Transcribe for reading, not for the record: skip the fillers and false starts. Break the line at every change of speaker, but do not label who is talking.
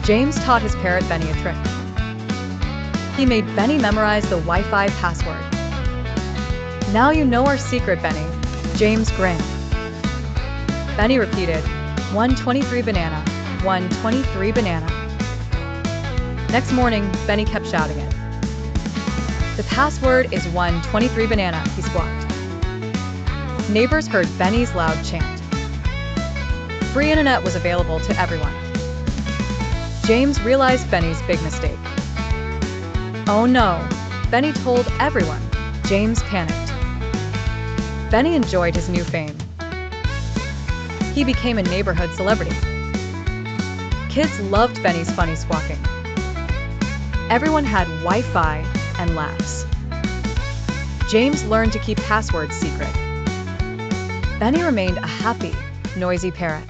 James taught his parrot Benny a trick. He made Benny memorize the Wi-Fi password. "Now you know our secret, Benny," James grinned. Benny repeated, 123 banana, 123 banana. Next morning, Benny kept shouting it. "The password is 123 banana," he squawked. Neighbors heard Benny's loud chant. Free internet was available to everyone. James realized Benny's big mistake. "Oh no," Benny told everyone. James panicked. Benny enjoyed his new fame. He became a neighborhood celebrity. Kids loved Benny's funny squawking. Everyone had Wi-Fi and laughs. James learned to keep passwords secret. Benny remained a happy, noisy parrot.